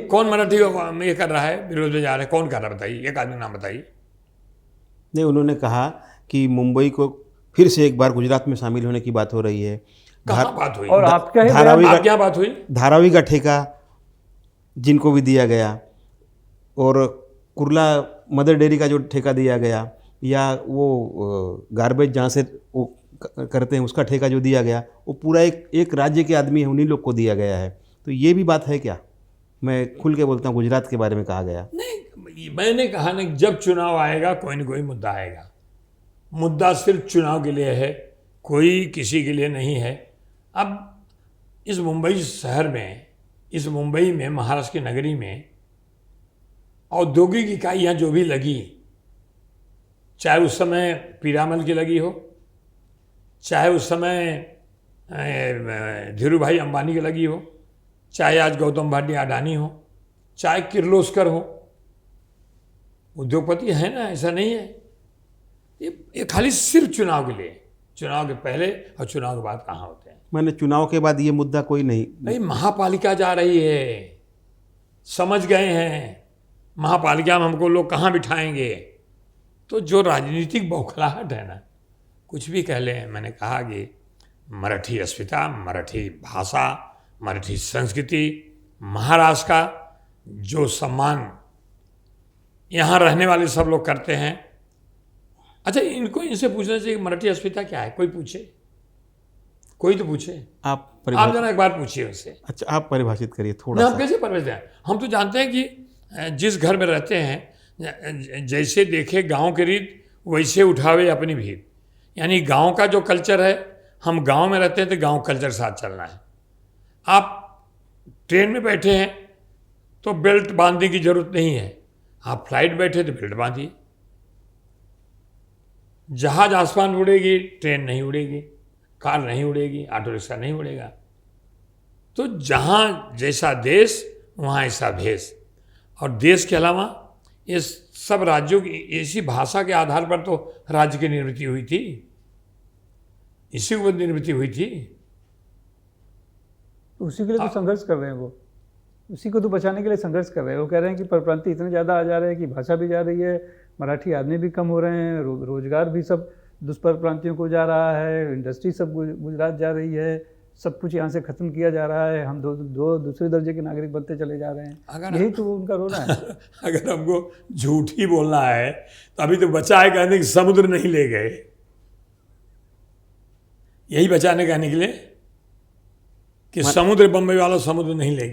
कौन मराठी ये कर रहा है, विरोध में जा रहे हैं, कौन कर रहा है बताइए, एक आदमी नाम बताइए। नहीं, उन्होंने कहा कि मुंबई को फिर से एक बार गुजरात में शामिल होने की बात हो रही है। कहाँ बात हुई? और आपका ही धारावी आप क्या बात हुई? धारावी का ठेका जिनको भी दिया गया, और कुर्ला मदर डेयरी का जो ठेका दिया गया, या वो गार्बेज जहाँ से वो करते हैं उसका ठेका जो दिया गया, वो पूरा एक राज्य के आदमी है, उन्हीं लोग को दिया गया है। तो ये भी बात है क्या? मैं खुल के बोलता हूँ, गुजरात के बारे में कहा गया। नहीं, मैंने कहा ना, जब चुनाव आएगा कोई ना कोई मुद्दा आएगा। मुद्दा सिर्फ चुनाव के लिए है, कोई किसी के लिए नहीं है। अब इस मुंबई शहर में, इस मुंबई में, महाराष्ट्र की नगरी में औद्योगिक इकाइयाँ जो भी लगी, चाहे उस समय पीरामल की लगी हो, चाहे उस समय धीरू भाई अंबानी की लगी हो, चाहे आज गौतम भाटी अडानी हो, चाहे किर्लोस्कर हो, उद्योगपति है ना, ऐसा नहीं है। ये खाली सिर्फ चुनाव के लिए, चुनाव के पहले और चुनाव के बाद कहाँ होते हैं। मैंने चुनाव के बाद ये मुद्दा कोई नहीं। महापालिका जा रही है, समझ गए हैं महापालिका में हमको लोग कहाँ बिठाएंगे। तो जो राजनीतिक बौखलाहट है ना, कुछ भी कह लें। मैंने कहा कि मराठी अस्मिता, मराठी भाषा, मराठी संस्कृति, महाराष्ट्र का जो सम्मान यहाँ रहने वाले सब लोग करते हैं। अच्छा, इनसे पूछना चाहिए कि मराठी अस्मिता क्या है। कोई पूछे, कोई तो पूछे। आप जरा एक बार पूछिए उससे। अच्छा, आप परिभाषित करिए थोड़ा सा। कैसे परिभाषित है? हम तो जानते हैं कि जिस घर में रहते हैं, जैसे देखे गांव की रीत वैसे उठावे अपनी भीत। यानी गांव का जो कल्चर है, हम गांव में रहते हैं तो गांव कल्चर साथ चलना है। आप ट्रेन में बैठे हैं तो बेल्ट बांधने की जरूरत नहीं है, आप फ्लाइट बैठे तो बेल्ट बांधिए। जहाज आसमान उड़ेगी, ट्रेन नहीं उड़ेगी, कार नहीं उड़ेगी, ऑटो रिक्शा नहीं उड़ेगा। तो जहाँ जैसा देश वहाँ ऐसा भेष। और देश के अलावा ये सब राज्यों की इसी भाषा के आधार पर तो राज्य की निर्मिति हुई थी, इसी के ऊपर निर्मिति हुई थी। उसी के लिए तो संघर्ष कर रहे हैं वो, उसी को तो बचाने के लिए संघर्ष कर रहे हैं। वो कह रहे हैं कि परप्रांतीय इतने ज़्यादा आ जा रहे हैं कि भाषा भी जा रही है, मराठी आदमी भी कम हो रहे हैं, रोजगार भी सब दुष्पर प्रांतियों को जा रहा है, इंडस्ट्री सब गुजरात जा रही है, सब कुछ यहाँ से ख़त्म किया जा रहा है, हम दो दूसरे दर्जे के नागरिक बनते चले जा रहे हैं। यही तो उनका रोना है। अगर हमको झूठ ही बोलना है तो अभी तो बचा है कहने कि समुद्र नहीं ले गए, यही बचाने कहने के लिए कि समुद्र, बम्बई वाला समुद्र नहीं ले गए।